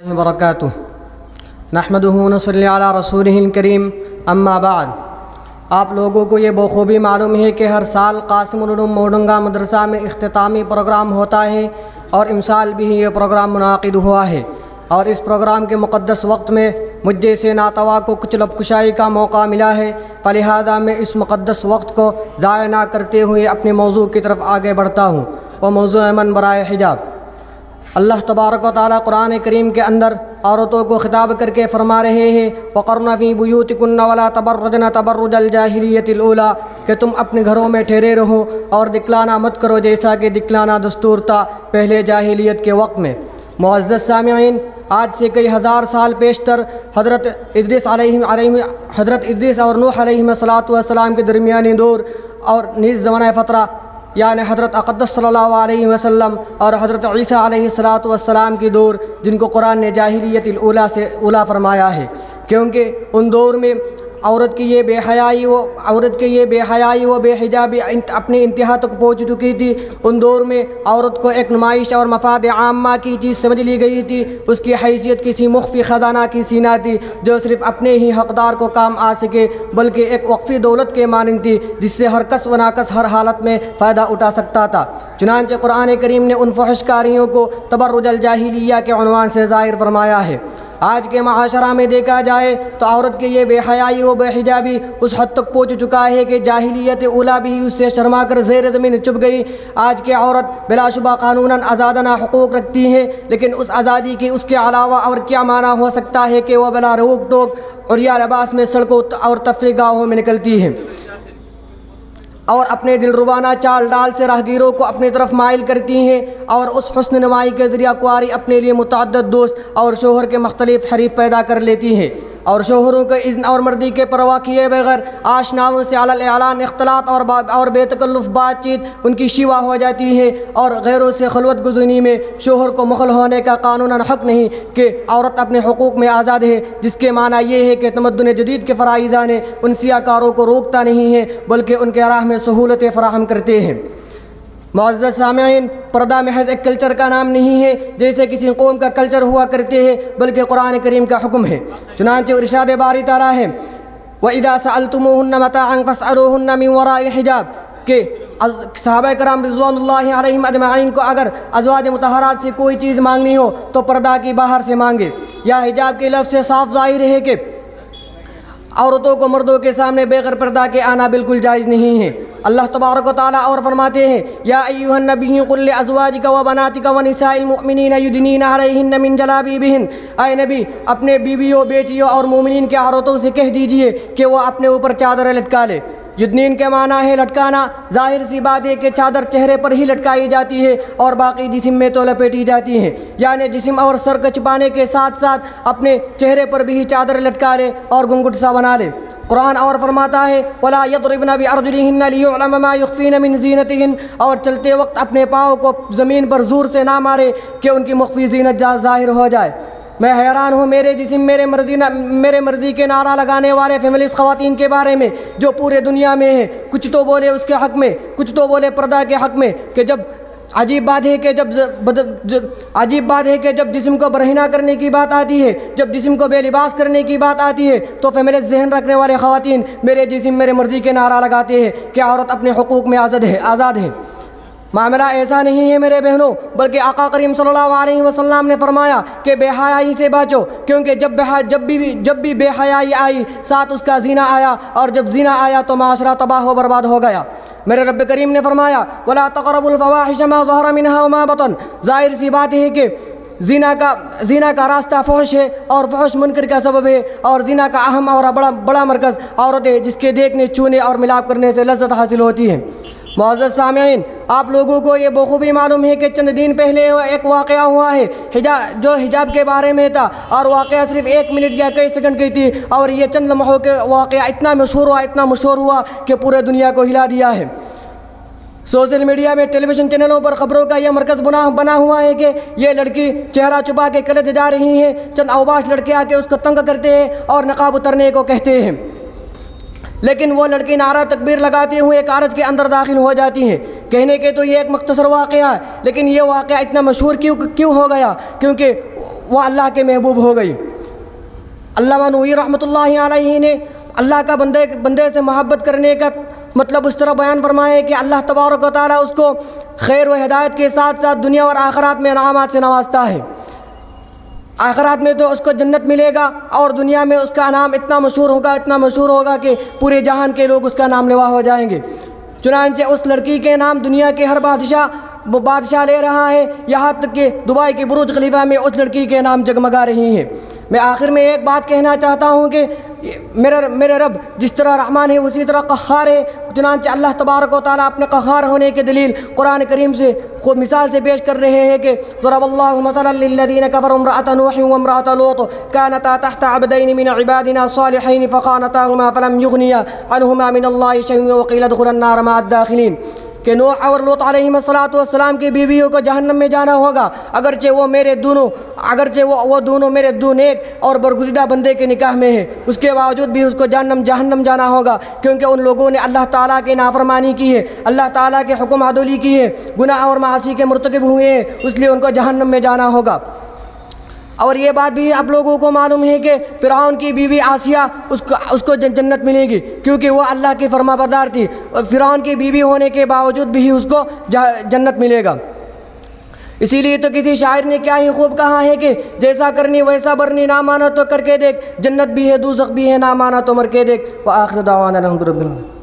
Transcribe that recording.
वबरकातुहू नहमदुहू व नसल्ली अला रसूलिहिल करीम अम्मा बाद। आप लोगों को ये बखूबी मालूम है कि हर साल कासिमुल उलूम मोडुंगा मदरसा में इख्तितामी प्रोग्राम होता है और इमसाल भी ये प्रोग्राम मुनाकिद हुआ है। और इस प्रोग्राम के मुक़द्दस वक्त में मुझ जैसे नातवा को कुछ लबकुशाई का मौका मिला है, लिहाजा मैं इस मुक़द्दस वक्त को ज़ाया ना करते हुए अपने मौजू की तरफ आगे बढ़ता हूँ। और मौजू अमन बराए हिजाब। अल्लाह तबारक व तआला कुरान करीम के अंदर औरतों को खिताब करके फरमा रहे हैं, वक़रना फ़ी बुयूतिकुन्ना वला तबर्रजना तबर्रुजल जाहिलियतिल ऊला, कि तुम अपने घरों में ठहरे रहो और दिखलाना मत करो जैसा कि दिखलाना दस्तूर था पहले जाहिलियत के वक्त में। मुअज़्ज़ज़ सामिईन, आज से कई हज़ार साल पेशतर हज़रत इद्रीस और नूह अलैहिस्सलाम के दरमियानी दौर और नीज़ ज़माना फ़तरा यानी हज़रत अक़दस सल्लल्लाहु अलैहि वसल्लम और हज़रत ईसा अलैहिस्सलाम की दौर, जिनको कुरान ने जाहिलियतिल ऊला से ऊला फरमाया है, क्योंकि उन दौर में औरत की ये बेहयाई व बेहिजाबी अपनी इंतहा तक पहुँच चुकी थी। उन दौर में औरत को एक नुमाइश और मफाद आम्मा की चीज़ समझ ली गई थी। उसकी हैसियत किसी मुख्फी ख़जाना की सीना थी जो सिर्फ़ अपने ही हक़दार को काम आ सके, बल्कि एक वक्फ़ी दौलत के मानंद थी जिससे हर कस व नाकस हर हालत में फ़ायदा उठा सकता था। चुनांचे कुरान करीम ने उन फ़हशकारियों को तबर्रुजुल जाहिलिया के उन्वान से ज़ाहिर फरमाया है। आज के माशरा में देखा जाए तो औरत के ये बेहयाई व बेहिजाबी उस हद तक पहुँच चुका है कि जाहिलियत ऊला भी उससे शर्मा कर ज़ेर ज़मीन चुप गई। आज की औरत बिलाशुबा कानूनन आज़ादाना हुकूक रखती है, लेकिन उस आज़ादी के उसके अलावा और क्या माना हो सकता है कि वह बिला रोक टोक और या लिबास में सड़कों और तफरीगाहों में निकलती है और अपने दिलरुबाना चाल डाल से राहगीरों को अपनी तरफ माइल करती हैं और उस हुस्न नमाई के ज़रिया कुआरी अपने लिए मुतअद्दिद दोस्त और शोहर के मुख्तलिफ हरीफ पैदा कर लेती हैं और शोहरों के इज़्न और मर्दी के परवाह किए बगैर आशनाओं से अलल एलान इख्तलात और बेतकल्लुफ़ बातचीत उनकी शिवा हो जाती है और गैरों से खलवत गुज़नी में शोहर को मुखल होने का कानूनन हक़ नहीं कि औरत अपने हुकूक में आज़ाद है, जिसके माना ये है कि तमद्दुन जदीद के फ़राइज़ा ने उन सियाकारों को रोकता नहीं है बल्कि उनके राह में सहूलतें फ़राहम करते हैं। मुअज़्ज़ज़ सामिईन, पर्दा महज़ एक कल्चर का नाम नहीं है जैसे किसी कौम का कल्चर हुआ करते हैं, बल्कि कुरान करीम का हुक्म है। चुनांचे इरशाद बारी ताला है, व इज़ा सअल्तुमूहुन्ना मताअन फ़स्अलूहुन्ना मिन वराइ हिजाब, कि सहाबा कराम रिज़वानुल्लाहि अलैहिम अजमाइन को अगर अज़वाज मुतहरात से कोई चीज़ मांगनी हो तो पर्दा की बाहर से मांगे। या हिजाब के लफ्ज़ से साफ ज़ाहिर है कि औरतों को मर्दों के सामने बेगैर पर्दा के आना बिल्कुल जायज़ नहीं है। अल्लाह तबारक व तआला और फरमाते हैं, या अय्युहन नबिय्यु कुल लिअज़वाजिका व बनातिका व निसाइल मुअमिनीना युदनीना अलैहिन्ना मिन जलाबिबिहिन, ऐ नबी अपने बीवियों, बेटियों और मोमिनीन के औरतों से कह दीजिए कि वह अपने ऊपर चादर लटका ले। युदनीन के माना है लटकाना। जाहिर सी बात है कि चादर चेहरे पर ही लटकाई जाती है और बाकी जिस्म में तो लपेटी जाती है, यानी जिस्म और सर को छुपाने के साथ साथ अपने चेहरे पर भी चादर लटका ले और घुंघट सा बना ले। कुरान और फरमाता है, वला यदरिबना बिअरजुलिहिन्ना लियुअलम मा युख्फीना मिन ज़ीनतिहिन, और चलते वक्त अपने पाँव को ज़मीन पर ज़ोर से ना मारे कि उनकी मुख्फी ज़ीनत ज़ाहिर हो जाए। मैं हैरान हूँ मेरे जिस्म मेरे मर्ज़ी के नारा लगाने वाले फेमिनिस्ट ख़वातीन के बारे में जो पूरे दुनिया में है। कुछ तो बोले उसके हक़ में, कुछ तो बोले पर्दा के हक़ में, कि जब अजीब बात है कि जब जिस्म को बरहना करने की बात आती है, जब जिस्म को बेलिबास करने की बात आती है, तो फेमिनिस्ट ज़हन रखने वाले ख़वातीन मेरे जिस्म मेरे मर्ज़ी के नारा लगाते हैं कि औरत अपने हुकूक में आज़ाद है। मामला ऐसा नहीं है मेरे बहनों, बल्कि आका करीम सल्लल्लाहु अलैहि वसल्लम ने फरमाया कि बेहयाई से बचो, क्योंकि जब भी बेहयाई आई साथ उसका ज़िना आया, और जब ज़िना आया तो माशरा तबाह व बर्बाद हो गया। मेरे रब करीम ने फरमाया, वला तक़रबुल फ़वाहिश मा ज़हरा मिनहा व मा बतन। ज़ाहिर सी बात है कि ज़िना का रास्ता फ़हश है और फ़हश मुनकर का सबब है, और ज़िना का अहम और बड़ा मरकज़ औरत है जिसके देखने, छूने और मिलाप करने से लज़्ज़त हासिल होती है। मुअज़्ज़ज़ सामिईन, आप लोगों को ये बखूबी मालूम है कि चंद दिन पहले एक वाक़या हुआ है जो हिजाब के बारे में था, और वाक़या सिर्फ 1 मिनट या कई सेकंड की थी, और ये चंद लम्हों के वाक़या इतना मशहूर हुआ कि पूरे दुनिया को हिला दिया है। सोशल मीडिया में, टेलीविज़न चैनलों पर ख़बरों का यह मरकज़ बना हुआ है कि ये लड़की चेहरा छुपा के कॉलेज जा रही है, चंद अवबाश लड़के आके उसको तंग करते हैं और नकाब उतरने को कहते हैं, लेकिन वो लड़की नारा तकबीर लगाते हुए कारज के अंदर दाखिल हो जाती हैं। कहने के तो ये एक मुख्तसर वाक़या है, लेकिन ये वाक़या इतना मशहूर क्यों हो गया? क्योंकि वह अल्लाह के महबूब हो गई। अल्लामा नूई रहमतुल्लाहि अलैहि ने अल्लाह का बंदे से मोहब्बत करने का मतलब उस तरह बयान फरमाए कि अल्लाह तबारक व तआला उसको खैर व हिदायत के साथ साथ दुनिया और आखिरत में इनामात से नवाजता है। आखिरत में तो उसको जन्नत मिलेगा और दुनिया में उसका नाम इतना मशहूर होगा कि पूरे जहान के लोग उसका नाम लेवा हो जाएंगे। चुनांचे उस लड़की के नाम दुनिया के हर बादशाह ले रहा है, यहाँ तक कि दुबई के बुर्ज खलीफा में उस लड़की के नाम जगमगा रही हैं। मैं आखिर में एक बात कहना चाहता हूँ कि मेरे रब जिस तरह रहमान है उसी तरह क़हार है। चुनांचे अल्लाह तबारक व तआला अपने क़हार होने के दलील कुरान करीम से खुद मिसाल से पेश कर रहे हैं कि ज़रबल्लाहु मसलन लिल्लज़ीना कफ़रू इम्रअत नूह व इम्रअत लूत कानता तहत अब्दैनि मिन इबादिना सालिहैन फ़खानताहुमा फ़लम युग़निया अन्हुमा मिनल्लाहि शैअन व क़ील उद्ख़ुलन नार मअद दाख़िलीन कि नूह और लूत अलैहिस्सलाम की बीवियों को जहन्नम में जाना होगा, अगरचे वो दोनों मेरे दो नेक और बरगुज़िदा बंदे के निकाह में है, उसके बावजूद भी उसको जहन्नम जाना होगा, क्योंकि उन लोगों ने अल्लाह ताला की नाफरमानी की है, अल्लाह ताला के हुक्म अदली की है, गुनाह और मासी के मुर्तकिब हुए हैं, इसलिए उनको जहन्नम में जाना होगा। और ये बात भी आप लोगों को मालूम है कि फ़िरऔन की बीवी आसिया उसको जन्नत मिलेगी, क्योंकि वो अल्लाह की फरमाबरदार थी, और फ़िरऔन की बीवी होने के बावजूद भी उसको जन्नत मिलेगा। इसीलिए तो किसी शायर ने क्या ही खूब कहा है कि जैसा करनी वैसा बरनी, ना माना तो करके देख, जन्नत भी है दोज़ख भी है, ना माना तो मर के देख। व आखिर दावाना अल्हम्दुलिल्लाह।